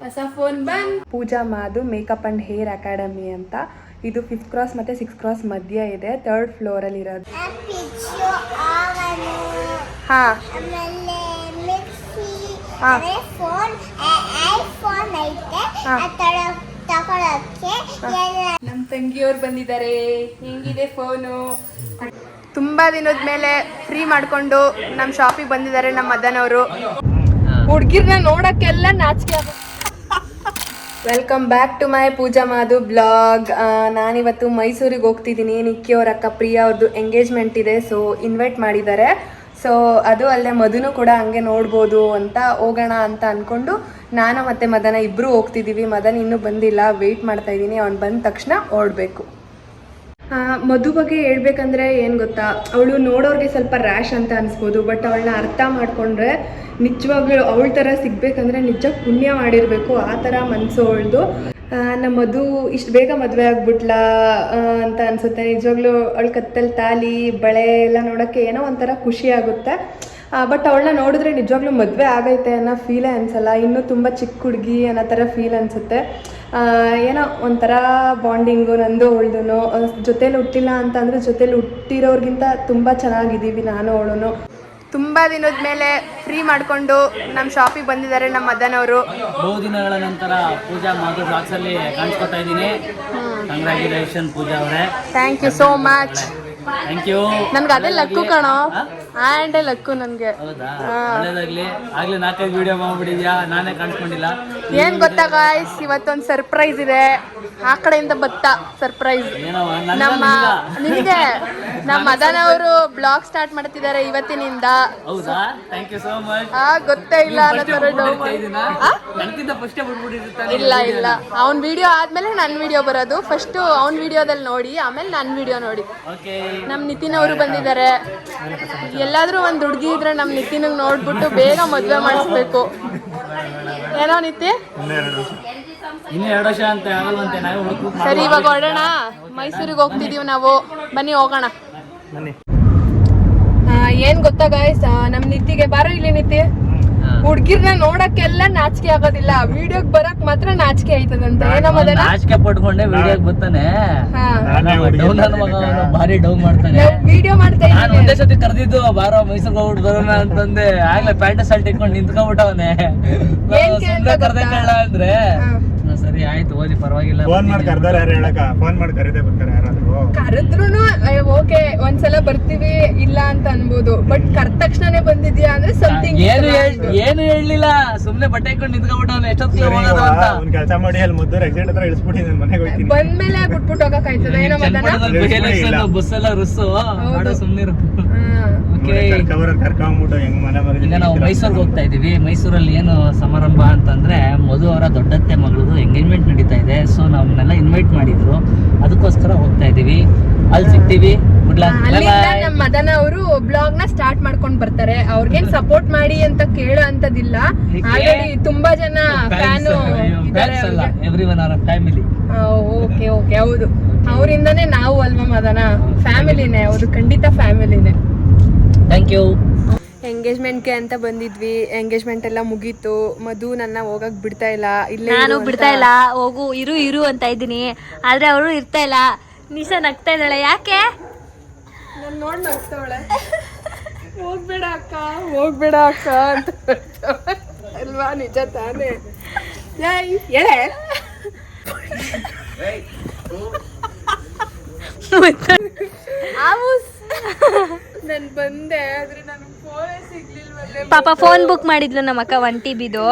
ಹೊಸ ಫೋನ್ ಬಂದ್. Pooja Madhu makeup and hair academy ಅಂತ. ಇದು 5th ಕ್ರಾಸ್ ಮತ್ತೆ 6th ಕ್ರಾಸ್ ಮಧ್ಯ ಇದೆ, 3rd ಫ್ಲೋರ್ ಅಲ್ಲಿ ಇರೋದು. ಹಾ ನಮ್ ತಂಗಿಯವ್ರು ಬಂದಿದ್ದಾರೆ. ಹೆಂಗಿದೆ ಫೋನು? ತುಂಬಾ ದಿನದ ಮೇಲೆ ಫ್ರೀ ಮಾಡ್ಕೊಂಡು ನಮ್ ಶಾಪಿಗೆ ಬಂದಿದ್ದಾರೆ ನಮ್ಮ ಮದನ್ ಅವರು. ಹುಡ್ಗಿರ್ನ ನೋಡಕ್ಕೆಲ್ಲ ನಾಚಿಕೆ. Welcome back to my Pooja Madhu blog. ನಾನಿವತ್ತು ಮೈಸೂರಿಗೆ ಹೋಗ್ತಿದ್ದೀನಿ. ನಿಕ್ಕಿ ಅವ್ರ ಅಕ್ಕ ಪ್ರಿಯಾ ಅವ್ರದ್ದು ಎಂಗೇಜ್ಮೆಂಟ್ ಇದೆ, ಸೊ ಇನ್ವೈಟ್ ಮಾಡಿದ್ದಾರೆ. ಸೊ ಅದು ಅಲ್ಲದೆ ಮಧುನು ಕೂಡ ಹಂಗೆ ನೋಡ್ಬೋದು ಅಂತ ಹೋಗೋಣ ಅಂತ ಅಂದ್ಕೊಂಡು ನಾನು ಮತ್ತು ಮದನ ಇಬ್ಬರು ಹೋಗ್ತಿದ್ದೀವಿ. ಮದನ್ ಇನ್ನೂ ಬಂದಿಲ್ಲ, ವೆಯ್ಟ್ ಮಾಡ್ತಾ ಇದ್ದೀನಿ. ಅವ್ನು ಬಂದ ತಕ್ಷಣ ಓಡಬೇಕು. ಮಧು ಬಗ್ಗೆ ಹೇಳ್ಬೇಕಂದ್ರೆ ಏನು ಗೊತ್ತಾ, ಅವಳು ನೋಡೋರಿಗೆ ಸ್ವಲ್ಪ ರ್ಯಾಶ್ ಅಂತ ಅನಿಸ್ಬೋದು, ಬಟ್ ಅವಳನ್ನ ಅರ್ಥ ಮಾಡಿಕೊಂಡ್ರೆ ನಿಜವಾಗ್ಲೂ ಅವಳ ಥರ ಸಿಗಬೇಕಂದ್ರೆ ನಿಜ ಪುಣ್ಯ ಮಾಡಿರಬೇಕು. ಆ ಥರ ಮನಸ್ಸು ಅವಳದು. ನಮ್ಮ ಮಧು ಇಷ್ಟು ಬೇಗ ಮದುವೆ ಆಗ್ಬಿಟ್ಲಾ ಅಂತ ಅನಿಸುತ್ತೆ. ನಿಜವಾಗ್ಲೂ ಅವಳ ಕತ್ತಲ್ಲಿ ತಾಲಿ ಬಳೆ ಎಲ್ಲ ನೋಡೋಕ್ಕೆ ಏನೋ ಒಂಥರ ಖುಷಿ ಆಗುತ್ತೆ. ಬಟ್ ಅವಳನ್ನ ನೋಡಿದ್ರೆ ನಿಜವಾಗ್ಲೂ ಮದುವೆ ಆಗೈತೆ ಅನ್ನೋ ಫೀಲೇ ಅನಿಸಲ್ಲ. ಇನ್ನೂ ತುಂಬ ಚಿಕ್ಕ ಹುಡುಗಿ ಅನ್ನೋ ಥರ ಫೀಲ್ ಅನಿಸುತ್ತೆ. ಏನೋ ಒಂಥರ ಬಾಂಡಿಂಗು ನಂದು ಅವಳದು. ಜೊತೇಲಿ ಹುಟ್ಟಿಲ್ಲ ಅಂತಂದರೆ ಜೊತೇಲಿ ಹುಟ್ಟಿರೋರ್ಗಿಂತ ತುಂಬ ಚೆನ್ನಾಗಿದ್ದೀವಿ ನಾನು ಅವಳು. ತುಂಬ ದಿನದ ಮೇಲೆ ಫ್ರೀ ಮಾಡಿಕೊಂಡು ನಮ್ಮ ಶಾಪಿಗೆ ಬಂದಿದ್ದಾರೆ ನಮ್ಮ ಮದನ್ ಅವರು. ಬಹು ದಿನಗಳ ನಂತರ ಪೂಜಾ ಮಾಧು ಬ್ಲಾಗ್ಸ್ ಅಲ್ಲಿ ಕಾಣಿಸ್ಕೊತಾ ಇದ್ದೀನಿ. ಕಂಗ್ರ್ಯಾಚುಲೇಷನ್ ಪೂಜಾ ಅವರೇ. Thank you so much. Thank you. ನನ್ಗೆ ಅದೇ ಲಕ್ಕು ಕಣೋ, ಆ್ಯಂಡೇ ಲಕ್ಕು ನನಗೆ. ಹೌದಾ, ಒಳ್ಳೇದಾಗ್ಲಿ. ಆಗ್ಲೇ 4-5 ವಿಡಿಯೋ ಮಾಡ್ಬಿಟ್ಟಿದ್ಯಾ, ನಾನೇ ಕಾಣಿಸ್ಕೊಂಡಿಲ್ಲ. ಏನ್ ಗೊತ್ತಾ ಗಾಯ್ಸ್, ಇವತ್ತೊಂದು ಸರ್ಪ್ರೈಸ್ ಇದೆ. ಆ ಕಡೆಯಿಂದ ಬತ್ತಾ ಸರ್ಪ್ರೈಸ್ ನಮ್ಮ ನಿಮಗೆ. ನಮ್ಮ ಮದನ್ ಅವರು ಬ್ಲಾಗ್ ಸ್ಟಾರ್ಟ್ ಮಾಡ್ತಿದ್ದಾರೆ ಇವತ್ತಿನಿಂದ. ಹೌದಾ, ಥ್ಯಾಂಕ್ ಯು ಸೋ ಮಚ್. ಗೊತ್ತೇ ಇಲ್ಲ ಇಲ್ಲ ಇಲ್ಲ, ಅವ್ನ ವಿಡಿಯೋ ಆದ್ಮೇಲೆ ನನ್ನ ವಿಡಿಯೋ ಬರೋದು. ಫಸ್ಟ್ ಅವ್ನ ವಿಡಿಯೋದಲ್ಲಿ ನೋಡಿ, ಆಮೇಲೆ ನನ್ನ ವಿಡಿಯೋ ನೋಡಿ. ನಮ್ಮ ನಿತಿನ್ ಅವರು ಬಂದಿದ್ದಾರೆ. ಎಲ್ಲಾದ್ರೂ ಒಂದು ಹುಡುಗಿ ಇದ್ರೆ ನಮ್ಮ ನಿತಿನ್ಗೆ ನೋಡ್ಬಿಟ್ಟು ಬೇಗ ಮದುವೆ ಮಾಡಿಸ್ಬೇಕು. ಏನೋ ನಿತಿ, ಇನ್ನು 2 ವರ್ಷ ಅಂತ ಆಗಲ್ವಂತೆ. ನಾವು ಹುಡುಕು. ಸರಿ, ಇವಾಗ ಹೊರಡೋಣ. ಮೈಸೂರಿಗೆ ಹೋಗ್ತಿದೀವಿ ನಾವು. ಬನ್ನಿ ಹೋಗೋಣ. ಏನ್ ಗೊತ್ತಾ ಗಾಯ್ಸ್, ನಮ್ ನಿತಿಗೆ ಬಾರೋ ಇಲ್ಲಿ ನಿತಿ. ಹುಡ್ಗಿರ್ನ ನೋಡಕ್ಕೆಲ್ಲ ನಾಚಿಕೆ ಆಗೋದಿಲ್ಲ, ವಿಡಿಯೋಗ್ ಬರಕ್ ಮಾತ್ರ ನಾಚಿಕೆ ಆಯ್ತದಂತ. ಏನೋ ಮದನ ನಾಚಿಕೆ ಪಟ್ಕೊಂಡೆ ವಿಡಿಯೋಗ್ ಬರ್ತಾನೆ. ಭಾರಿ ಡೌನ್ ಮಾಡ್ತಾನೆ. ವಿಡಿಯೋ ಮಾಡ್ತಾ ಇದ್ದೀನಿ. ಒಂದೇ ಸತಿ ಕರೆದಿದ್ದು, ಬಾರೋ ಮೈಸೂರಿಗೆ ಹೋಗ್ಬಿಟ್ಟು ಬರೋಣ ಅಂತಂದೆ. ಆಗ್ಲೇ ಪ್ಯಾಂಟ್ ಶರ್ಟ್ ಇಟ್ಕೊಂಡು ನಿಂತ್ಕೊಂಡ್ಬಿಟ್ಟವನೆ. ಕರ್ದಲ್ಲ ಅಂದ್ರೆ ಸರಿ ಆಯ್ತು, ಓದಿ ಪರವಾಗಿಲ್ಲ. ಫೋನ್ ಮಾಡಿ ಕರ್ದಾರ ಹೇಳಕ, ಫೋನ್ ಮಾಡಿ ಕರೀದೇ ಬರ್ತಾರೆ ಯಾರಾದ್ರೂ. ಕರೆದ್ರುನು ಓಕೆ, ಒಂದ್ಸಲ ಬರ್ತೀವಿ ಇಲ್ಲ ಅಂತ ಅನ್ಬೋದು. ಬಟ್ ಕರ್ದ ತಕ್ಷಣನೇ ಬಂದಿದ್ಯಾ ಅಂದ್ರೆ ಸಮಥಿಂಗ್. ಏನು ಹೇಳಲಿಲ್ಲ, ಸುಮ್ನೆ ಬಟ್ಟೆ ಇಟ್ಕೊಂಡು ನಿಂತ್ಕೊಂಡ್ಬಿಟ್ಟವನೆ. ಎಷ್ಟೊತ್ತಿಗೆ ಹೋಗೋದು ಅಂತ ಒಂದ್ ಕೆಲಸ ಮಾಡಿ ಅಲ್ಲಿ ಮುದ್ದು ಎಕ್ಸಿಡೆಂಟ್ ಹತ್ರ ಇಳಿಸ್ಬಿಟ್ಟು ನಾನು ಮನೆಗೆ ಹೋಗ್ತೀನಿ. ಬಂದ್ಮೇಲೆ ಬಿಟ್ಬಿಟ್ಟು ಹೋಗಕ್ ಆಯ್ತದ? ಏನೋ ಮದನ ಬಸ್ ಎಲ್ಲ ರುಸ್ಸು ಮಾಡೋ ಸುಮ್ನಿರು. ಕರ್ಕೊಂಡ್ಬಿಟ್ಟು ಹೆಂಗ್ ಮನೆ ಮಗ. ಈಗ ನಾವು ಮೈಸೂರಿಗೆ ಹೋಗ್ತಾ ಇದೀವಿ. ಮೈಸೂರಲ್ಲಿ ಏನು ಸಮಾರಂಭ ಅಂತಂದ್ರೆ ಮಧು ಅವರ ದೊಡ್ಡತ್ತೆ ಮಗಳದು ಎಂಗೇಜ್ಮೆಂಟ್ ನಡೀತಾ ಇದೆ. ಸೊ ನಮ್ಮನ್ನೆಲ್ಲ ಇನ್ವೈಟ್ ಮಾಡಿದ್ರು, ಅದಕ್ಕೋಸ್ಕರ ಹೋಗ್ತಾ ಇದೀವಿ. ಅಲ್ಲಿ ಸಿಗ್ತೀವಿ. ನಮ್ಮ ಮದನ ಅವರು ಬ್ಲಾಗ್ ನ ಸ್ಟಾರ್ಟ್ ಮಾಡ್ಕೊಂಡ್ ಬರ್ತಾರೆ. ಅವ್ರಿಗೇನ್ ಸಪೋರ್ಟ್ ಮಾಡಿ ಅಂತ ಕೇಳೋ ಅಂತದಿಲ್ಲ. ಆಲ್ರೆಡಿ ತುಂಬಾ ಜನ ಫ್ಯಾನು ಇದ್ದಾರೆ. Everyone hour family. Okay okay, ಹೌದು, ಅವರಿಂದಾನೇ ನಾವು ಅಲ್ವಾ ಮದನ. ಫ್ಯಾಮಿಲಿನೇ, ಹೌದು, ಖಂಡಿತ ಫ್ಯಾಮಿಲಿನೇ. Thank you. ಎಂಗೇಜ್ಮೆಂಟ್ಗೆ ಅಂತ ಬಂದಿದ್ವಿ. ಎಂಗೇಜ್ಮೆಂಟ್ ಎಲ್ಲ ಮುಗೀತು. ಮಧು ನನ್ನ ಹೋಗಕ್ ಬಿಡ್ತಾ ಇಲ್ಲ. ಇಲ್ಲೇ ನಾನು ಬಿಡ್ತಾ ಇಲ್ಲ, ಹೋಗು ಇರು ಅಂತ ಇದ್ದೀನಿ. ಆದ್ರೆ ಅವರು ಇರ್ತಾ ಇಲ್ಲ. ನಿಶಾ ನಗ್ತಾ ಇದ್ದಾಳೆ. ಯಾಕೆ? ನಾನು ನೋಡಿ ನಗ್ತಾವಳೆ. ಹೋಗ್ಬೇಡ ಅಕ್ಕ, ಹೋಗ್ಬೇಡ ಅಕ್ಕ ಅಂತ ಅಲ್ವಾ? ನಿಜ ತಾನೇ? ಎಳೆ ನನ್ ಬಂದೆ, ಆದ್ರೆ ನನಗೆ ಫೋನೇ ಸಿಗ್ಲಿಲ್ವಲ್ಲ. ಪಾಪ ಫೋನ್ ಬುಕ್ ಮಾಡಿದ್ಲು ನಮ್ಮ ಅಕ್ಕ 1 TBದು.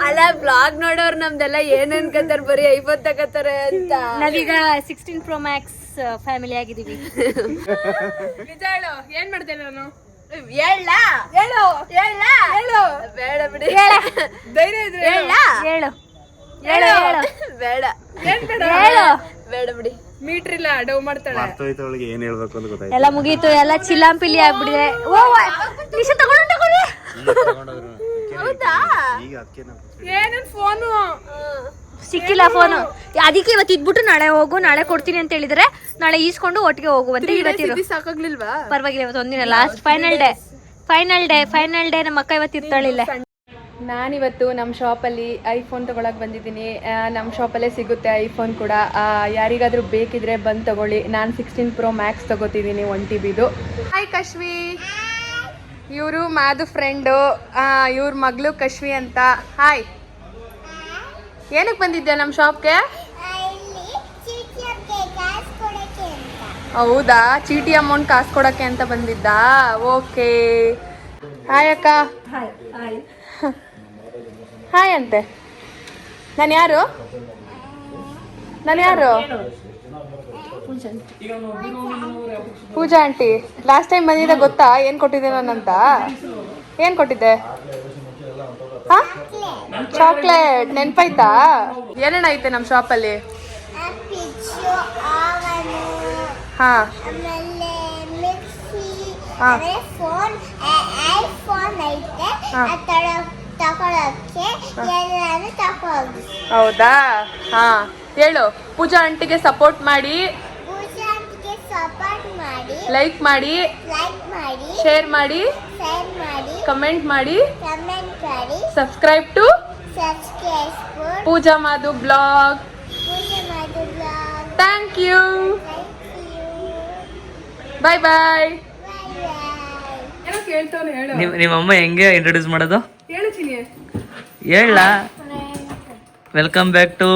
ಅಲ್ಲ, ಬ್ಲಾಗ್ ನೋಡೋರು ನಮ್ದೆಲ್ಲ ಏನ್ ಅನ್ಕತ್ತಾರ, ಬರೀ 50 ತಗತಾರೆ ಅಂತ. ನಾವೀಗ 16 Pro Max ಫ್ಯಾಮಿಲಿ ಆಗಿದೀವಿ. ನಿಜ ಹೇಳು, ಏನ್ ಮಾಡ್ತೇನೆ ನಾನು? ಹೇಳು ಬೇಡ ಬಿಡಿ, ಧೈರ್ಯ ಇದ್ರೆ ಹೇಳು. ಬೇಡ, ಏನ್ ಬೇಡ, ಬೇಡ ಬಿಡಿ. ಮೀಟರ್ ಇಲ್ಲ, ಡವ್ ಮಾಡ್ತಾಳೆ. ಏನ್ ಹೇಳ್ಬೇಕು ಅಂತ ಗೊತ್ತಾಯ್ತು. ಎಲ್ಲ ಮುಗೀತು, ಎಲ್ಲ ಚಿಲ್ಲಾಂಪಿಲಿ ಆಗ್ಬಿಟ್ಟಿದೆ. ನಿಶಾ ತಗೊಂಡು ಹೌದಾ? ಏನನ್ ಫೋನು ಸಿಕ್ಕಿಲ್ಲ ಫೋನು. ಅದಕ್ಕೆ ಇವತ್ತು ಇದ್ಬಿಟ್ಟು ನಾಳೆ ಹೋಗು, ನಾಳೆ ಕೊಡ್ತೀನಿ ಅಂತ ಹೇಳಿದ್ರೆ ನಾಳೆ ಈಸ್ಕೊಂಡು ಒಟ್ಟಿಗೆ ಹೋಗುವಂತೆ. ಇವತ್ತಿರೋ ನಾನಿವತ್ತು ನಮ್ಮ ಶಾಪಲ್ಲಿ ಐಫೋನ್ ತೊಗೊಳಕ್ಕೆ ಬಂದಿದ್ದೀನಿ. ನಮ್ಮ ಶಾಪಲ್ಲೇ ಸಿಗುತ್ತೆ ಐಫೋನ್ ಕೂಡ. ಯಾರಿಗಾದರೂ ಬೇಕಿದ್ರೆ ಬಂದು ತೊಗೊಳ್ಳಿ. ನಾನು 16 Pro Max ತೊಗೋತಿದ್ದೀನಿ 1 TBದು. ಹಾಯ್ ಕಶ್ವಿ, ಇವರು ಮಾದು ಫ್ರೆಂಡು, ಇವ್ರ ಮಗಳು ಕಶ್ವಿ ಅಂತ. ಹಾಯ್, ಏನಕ್ಕೆ ಬಂದಿದ್ದೆ ನಮ್ಮ ಶಾಪ್ಗೆ? ಹೌದಾ, ಚೀಟಿ ಅಮೌಂಟ್ ಕಾಸು ಕೊಡೋಕ್ಕೆ ಅಂತ ಬಂದಿದ್ದ. ಓಕೆ, ಹಾಯ್ ಅಕ್ಕ. ಹಾಯ್ ಅಂತೆ. ನಾನು ಯಾರು? ಪೂಜಾ ಆಂಟಿ. ಲಾಸ್ಟ್ ಟೈಮ್ ಬಂದಿದ್ದೆ ಗೊತ್ತಾ? ಏನು ಕೊಟ್ಟಿದ್ದೆ ನಾನಂತ? ಏನು ಕೊಟ್ಟಿದ್ದೆ? ಹಾ, ಚಾಕ್ಲೇಟ್. ನೆನಪಾಯ್ತಾ? ಏನೇನು ಐತೆ ನಮ್ಮ ಶಾಪಲ್ಲಿ? ಹಾ, ಹೌದಾ? ಹಾ, ಹೇಳು. ಪೂಜಾ ಆಂಟಿಗೆ ಸಪೋರ್ಟ್ ಮಾಡಿ, ಲೈಕ್ ಮಾಡಿ, ಶೇರ್ ಮಾಡಿ, ಕಮೆಂಟ್ ಮಾಡಿ, subscribe to Pooja Madhu blog. Thank you. Bye bye. ಏನೋ ಕೇಳ್ತಾನೆ, ಹೇಳು. ನಿಮ್ಮಮ್ಮ ಹೆಂಗೆ ಇಂಟ್ರೊಡ್ಯೂಸ್ ಮಾಡೋದು? ಹೇಳು ಚಿನಿ. ಹೇಳ, ವೆಲ್ಕಮ್ ಬ್ಯಾಕ್ ಟು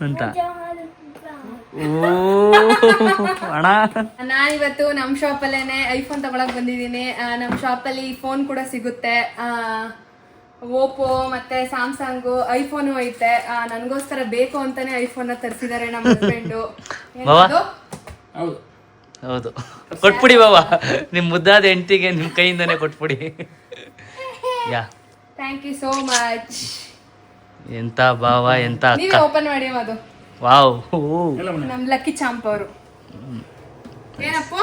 ಅಂತ. ಓ ಅಣ್ಣ, ನಾನಿವತ್ತು ನಮ್ಮ ಶಾಪಲ್ಲೇನೆ ಐಫೋನ್ ತಗೊಳಕ್ ಬಂದಿದ್ದೀನಿ. ನಮ್ಮ ಶಾಪಲ್ಲಿ ಫೋನ್ ಕೂಡ ಸಿಗುತ್ತೆ. ಓಪೋ ಮತ್ತೆ ಸ್ಯಾಮ್ಸಂಗು ಐಫೋನು ಐತೆ. ನನಗೋಸ್ಕರ ಬೇಕು ಅಂತಾನೆ ಐಫೋನ್ ತರಿಸಿದ್ದಾರೆ ನಮ್ಮ ಹಸ್ಬೆಂಡು. ಹೌದು, ಕೊಟ್ಬಿಡಿ ಬಾಬಾ. ನಿಮ್ಮ ಮುದ್ದಾದ ಹೆಂಡತಿಗೆ ನಿಮ್ಮ ಕೈಯಿಂದನೇ ಕೊಟ್ಬಿಡಿ. ಯಾ, ಥ್ಯಾಂಕ್ ಯು ಸೋ ಮಚ್. ಎಂತ ಭಾವ, ಎಂತ ನೀವೇ ಅಕ್ಕ. ಓಪನ್ ಮಾಡಿ ಅದು. ವಾವ್, ನಮ್ ಲಕ್ಕಿ ಚಾಂಪ್ ಅವರು. ಏನಪ್ಪ?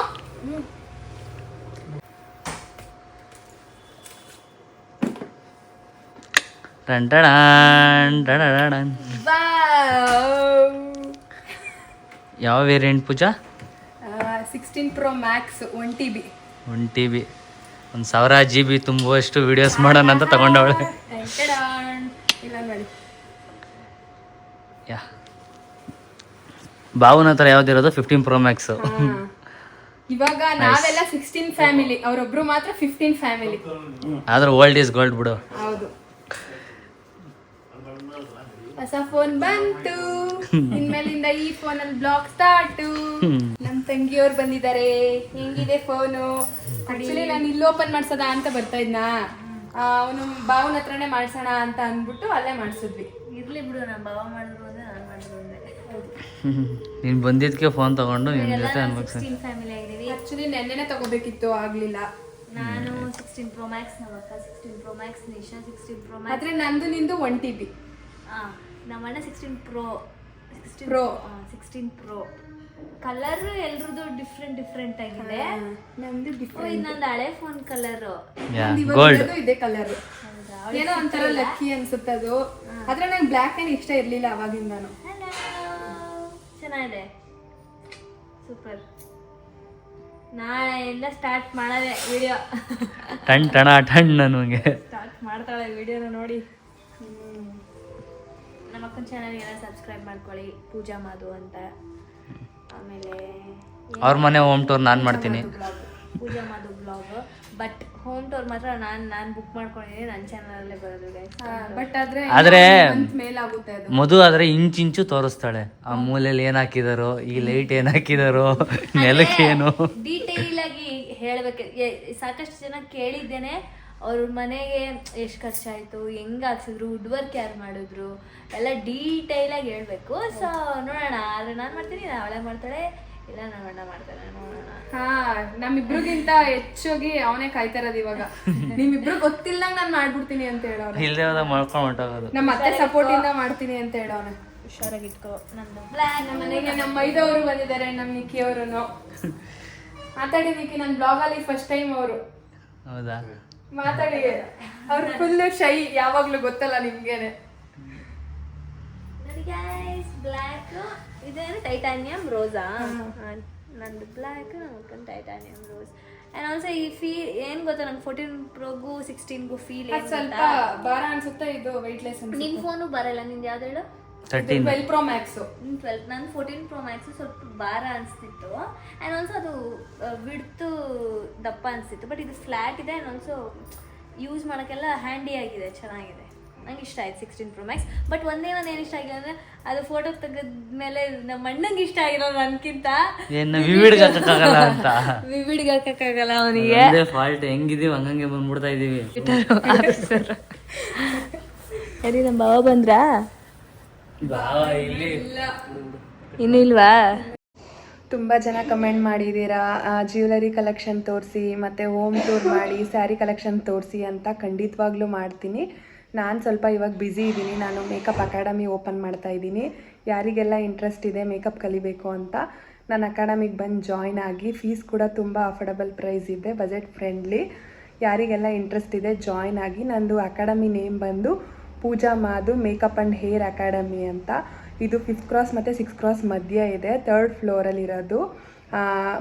ಟನ್ ಟಡಾನ್, ಟಡಡಡನ್. ಯಾವ variant Pooja? 16 Pro Max 1 TB. 1 TB, 1000 GB ತುಂಬುವಷ್ಟು ವಿಡಿಯೋಸ್ ಮಾಡೋಣ ಅಂತ ತಗೊಂಡವಳೆ. ಇಲ್ಲ ನೋಡಿ. ಯಾ, ಬಾವನ ಹತ್ರ ಯಾವ್ದಿರೋದು? 15 Pro Max. ಇವಾಗ ನಾವೆಲ್ಲ 16 ಫ್ಯಾಮಿಲಿ, ಅವರೊಬ್ರು ಮಾತ್ರ 15 ಫ್ಯಾಮಿಲಿ. ಆದ್ರೆ ಓಲ್ಡ್ ಈಸ್ ಗೋಲ್ಡ್ ಬಿಡು. ಹೌದು. ಹೊಸ ಫೋನ್ ಬಂತು, ಇನ್ಮೇಲಿಂದ ಈ ಫೋನ್ ಅಲ್ಲಿ ಬ್ಲಾಗ್ ಸ್ಟಾರ್ಟು. ನಮ್ ತಂಗಿಯವ್ರು ಬಂದಿದ್ದಾರೆ. ಹೆಂಗಿದೆ ಫೋನು? ಆಕ್ಚುಲಿ ನಾನು ಇಲ್ಲಿ ಓಪನ್ ಮಾಡ್ಸೋದ ಅಂತ ಬರ್ತಾ ಇದ್ನಾ, ಅವನು ಬಾವನ ಹತ್ರನೇ ಮಾಡ್ಸೋಣ ಅಂತ ಅಂದ್ಬಿಟ್ಟು ಅಲ್ಲೇ ಮಾಡ್ಸಿದ್ವಿ. ಇರ್ಲಿ ಬಿಡು, ನಮ್ಮ ಬಾವ ಮಾಡಿದ್ರು ಅಂದ್ರೆ ನಾನು ಮಾಡಿದ್ರು ಅಂದ್ರೆ. ನೀನ್ ಬಂದಿದ್ಕೆ ಫೋನ್ ತಗೊಂಡು ನಿನ್ ಜೊತೆ ಅನ್ಬೇಕು. ಫ್ಯಾಮಿಲಿ ಆಗಿದ್ದೀವಿ. ಆಕ್ಚುಲಿ ನೆನ್ನೆನೆ ತಗೋಬೇಕಿತ್ತು, ಆಗ್ಲಿಲ್ಲ. ನಾನು 16 Pro Max, ನಮ್ಮ ಅಕ್ಕ 16 Pro Max, Nisha 16 Pro Max. ಆದ್ರೆ ನಂದು ನಿಂದು 1 TB. ನಮ್ಮಣ್ಣ 16 Pro. 16 Pro. ಕಲರ್ ಎಲ್ರದ್ದು ಡಿಫ್ರೆಂಟ್ ಆಗಿದೆ. ನಮ್ದು ಇದು ಡಿಫ್ರೆಂಟ್. ನಂದು ಹಳೆ ಫೋನ್ ಕಲರ್. ಗೋಲ್ಡ್. ಇದೇ ಕಲರ್. ಏನೋ ಒಂಥರ ಲಕ್ಕಿ ಅನ್ಸುತ್ತೆ ಅದು. ಆದ್ರೆ ನಂಗೆ ಬ್ಲ್ಯಾಕ್ ಏನ್ ಇಷ್ಟ ಇರ್ಲಿಲ್ಲ ಅವಾಗಿಂದಾನು. ಚೆನ್ನಾಗಿದೆ, ಸೂಪರ್. ನಾಳೆ ಎಲ್ಲ ಸ್ಟಾರ್ಟ್ ಮಾಡದೆ ವಿಡಿಯೋ. ಟಣ್ ಟಣ ಟಣ್ ನನಗೆ ಸ್ಟಾರ್ಟ್ ಮಾಡ್ತಾಳೆ ವಿಡಿಯೋನ ನೋಡಿ. ನಮ್ಮ ಅಕ್ಕನ ಚಾನಲ್ಗೆಲ್ಲ ಸಬ್ಸ್ಕ್ರೈಬ್ ಮಾಡ್ಕೊಳ್ಳಿ, ಪೂಜಾ ಮಾಧು ಅಂತ. ಆಮೇಲೆ ಅವ್ರ ಮನೆ ಹೋಮ್ ಟೂರ್ ನಾನು ಮಾಡ್ತೀನಿ. Pooja Madhu blog. But home tour ಮಾತ್ರ ನಾನು ಬುಕ್ ಮಾಡ್ಕೊಂಡಿದ್ದೀನಿ, ನನ್ನ ಚಾನಲಲ್ಲೇ ಬರೋದು ಗೈಸ್. ಬಟ್ ಆದ್ರೆ ಮೇಲಾಗುತ್ತೆ ಅದು. ಮಧು ಆದ್ರೆ ಇಂಚು ತೋರಿಸ್ತಾಳೆ. ಆ ಮೂಲೆಯಲ್ಲಿ ಏನ್ ಹಾಕಿದಾರೋ, ಈ ಲೈಟ್ ಏನ್ ಹಾಕಿದಾರೋ, ನೆಲಕ್ಕೆ ಏನು ಡೀಟೇಲ್ ಆಗಿ ಹೇಳ್ಬೇಕು. ಸಾಕಷ್ಟು ಜನ ಕೇಳಿದ್ದೇನೆ, ಅವ್ರ ಮನೆಗೆ ಎಷ್ಟು ಖರ್ಚಾಯಿತು, ಹೆಂಗೆ ಹಾಕ್ಸಿದ್ರು, ವುಡ್ ವರ್ಕ್ ಯಾರು ಮಾಡಿದ್ರು ಎಲ್ಲ ಡೀಟೇಲ್ ಆಗಿ ಹೇಳ್ಬೇಕು. ಸೊ ನೋಡೋಣ. ಆದ್ರೆ ನಾನು ಮಾಡ್ತೀನಿ, ಅವಳೇ ಮಾಡ್ತಾಳೆ, ಇಲ್ಲ ನಮ್ಮ ಅಣ್ಣ ಮಾಡ್ತಾಳೆ, ನೋಡೋಣ. ಹಾ, ನಮ್ಮಿಬ್ರಿಗಿಂತ ಹೆಚ್ಚಾಗಿ ಅವನೇ ಕಾಯ್ತಾ ಇರೋದು ಇವಾಗ. ನಿಮ್ಮಿಬ್ರು ಗೊತ್ತಿಲ್ಲ ನಾನು ಮಾಡ್ಬಿಡ್ತೀನಿ ಅಂತ ಹೇಳೋಣ. ಇಲ್ದೇ ಹೋದಾಗ ಮಾಡ್ಕೊಂಡು ಹೊಂಟೋಗೋದು. ನಮ್ಮ ಅತ್ತೆ ಸಪೋರ್ಟ್ ಇಂದ ಮಾಡ್ತೀನಿ ಅಂತ ಹೇಳೋಣ. ಹುಷಾರಾಗಿಟ್ಕೋ. ನಂದು ನಮ್ಮ ಮನೆಗೆ ನಮ್ಮ ಮೈದವರು ಬಂದಿದ್ದಾರೆ, ನಮ್ಮ ನಿಕ್ಕಿ ಅವರು. ಮಾತಾಡಿ ನಿಕ್ಕಿ, ನನ್ನ ಬ್ಲಾಗ್ ಅಲ್ಲಿ ಫಸ್ಟ್ ಟೈಮ್ ಅವರು. ಹೌದಾ? ಮಾತಾಡಿ. ಅವ್ರು ಫುಲ್ ಶೈ, ಯಾವಾಗ್ಲೂ ಗೊತ್ತಲ್ಲ ನಿಮ್ಗೇನೆ. ನೋಡಿ ಗೈಸ್, ಬ್ಲ್ಯಾಕ್ ಇದೇನು ಟೈಟಾನಿಯಂ ರೋಸಾ. ನಂದು ಬ್ಲ್ಯಾಕ್, ನಮ್ಮ ಟೈಟಾನಿಯಂ ರೋಸ್. ಆ್ಯಂಡ್ ಆಲ್ಸೋ ಈ ಫೀಲ್ ಏನು ಗೊತ್ತಾ, ನಂಗೆ 14 ಪ್ರೋಗೂ 16ಗೂ ಫೀಲ್ ಅದು ಸ್ವಲ್ಪ ಭಾರ ಅನ್ಸುತ್ತೆ, ಇದು ವೆಯ್ಟ್ಲೆಸ್ ಅನ್ಸುತ್ತೆ. ನಿನ್ನ ಫೋನು ಬರಲ್ಲ, ನಿಂದು ಯಾವ್ದು ಹೇಳು? 12 Pro Max. 12. ನಾನು 14 Pro Max ಸ್ವಲ್ಪ ಭಾರ ಅನಿಸ್ತಿತ್ತು. ಆ್ಯಂಡ್ ಆಲ್ಸೋ ಅದು ಬಿಡ್ತು ದಪ್ಪ ಅನಿಸ್ತಿತ್ತು. ಬಟ್ ಇದು ಫ್ಲ್ಯಾಟ್ ಇದೆ. ಆ್ಯಂಡ್ ಆಲ್ಸೋ ಯೂಸ್ ಮಾಡೋಕ್ಕೆಲ್ಲ ಹ್ಯಾಂಡಿ ಆಗಿದೆ, ಚೆನ್ನಾಗಿದೆ. ನಂಗೆ ಇಷ್ಟ ಆಯ್ತು 16 Pro Max. ಬಟ್ ಒಂದೇ ಒಂದು ಏನು ಇಷ್ಟ ಆಗಿಲ್ಲ ಅಂದರೆ ಅದು ಫೋಟೋ ತೆಗೆದ್ಮೇಲೆ ನಮ್ಮ ಅಣ್ಣಂಗೆ ಇಷ್ಟ ಆಗಿರೋದು ನನಗಿಂತ ವಿವಿಡ್ಗೆ ಹಾಕಕ್ಕಾಗಲ್ಲ ಅಂತ. ವಿವಿಡ್ಗೆ ಹಾಕಕ್ಕಾಗಲ್ಲ ಅವನಿಗೆ. ಫಾಲ್ಟ್ ಹೆಂಗಿದೀವಿ ಹಂಗಂಗೆ ಬಂದ್ಬಿಡ್ತಾ ಇದೀವಿ. ಸರಿ, ನಮ್ಮ ಬಾವ ಬಂದ್ರಾ? ಇನ್ನೂ ಇಲ್ವಾ? ತುಂಬ ಜನ ಕಮೆಂಟ್ ಮಾಡಿದ್ದೀರಾ ಜ್ಯುವೆಲರಿ ಕಲೆಕ್ಷನ್ ತೋರಿಸಿ ಮತ್ತು ಹೋಮ್ ಟೂರ್ ಮಾಡಿ, ಸ್ಯಾರಿ ಕಲೆಕ್ಷನ್ ತೋರಿಸಿ ಅಂತ. ಖಂಡಿತವಾಗ್ಲೂ ಮಾಡ್ತೀನಿ. ನಾನು ಸ್ವಲ್ಪ ಇವಾಗ ಬ್ಯುಸಿ ಇದ್ದೀನಿ. ನಾನು ಮೇಕಪ್ ಅಕಾಡೆಮಿ ಓಪನ್ ಮಾಡ್ತಾ ಇದ್ದೀನಿ. ಯಾರಿಗೆಲ್ಲ ಇಂಟ್ರೆಸ್ಟ್ ಇದೆ ಮೇಕಪ್ ಕಲಿಬೇಕು ಅಂತ ನನ್ನ ಅಕಾಡೆಮಿಗೆ ಬಂದು ಜಾಯ್ನ್ ಆಗಿ. ಫೀಸ್ ಕೂಡ ತುಂಬ ಅಫೋರ್ಡಬಲ್ ಪ್ರೈಸ್ ಇದೆ, ಬಜೆಟ್ ಫ್ರೆಂಡ್ಲಿ. ಯಾರಿಗೆಲ್ಲ ಇಂಟ್ರೆಸ್ಟ್ ಇದೆ ಜಾಯ್ನ್ ಆಗಿ. ನಂದು ಅಕಾಡೆಮಿ ನೇಮ್ ಬಂದು Pooja Madhu makeup and hair academy ಅಂತ. ಇದು 5th ಕ್ರಾಸ್ ಮತ್ತು 6th ಕ್ರಾಸ್ ಮಧ್ಯ ಇದೆ, 3rd ಫ್ಲೋರಲ್ಲಿರೋದು.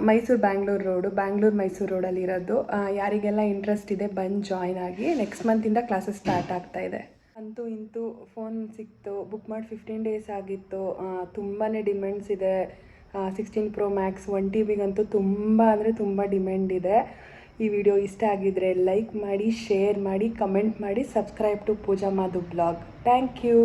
ಮೈಸೂರು ಬ್ಯಾಂಗ್ಳೂರು ರೋಡು, ಬ್ಯಾಂಗ್ಳೂರು ಮೈಸೂರು ರೋಡಲ್ಲಿರೋದು. ಯಾರಿಗೆಲ್ಲ ಇಂಟ್ರೆಸ್ಟ್ ಇದೆ ಬಂದು ಜಾಯ್ನ್ ಆಗಿ. ನೆಕ್ಸ್ಟ್ ಮಂತಿಂದ ಕ್ಲಾಸಸ್ ಸ್ಟಾರ್ಟ್ ಆಗ್ತಾ ಇದೆ. ಅಂತೂ ಇಂತೂ ಫೋನ್ ಸಿಕ್ತು, ಬುಕ್ ಮಾಡಿ 15 ಡೇಸ್ ಆಗಿತ್ತು. ತುಂಬಾ ಡಿಮ್ಯಾಂಡ್ಸ್ ಇದೆ. 16 Pro Max 1 TBಗಂತೂ ತುಂಬ ಅಂದರೆ ತುಂಬ ಡಿಮ್ಯಾಂಡ್ ಇದೆ. ಈ ವಿಡಿಯೋ ಇಷ್ಟ ಆಗಿದ್ರೆ ಲೈಕ್ ಮಾಡಿ, ಶೇರ್ ಮಾಡಿ, ಕಮೆಂಟ್ ಮಾಡಿ, subscribe to Pooja Madhu blog. Thank you.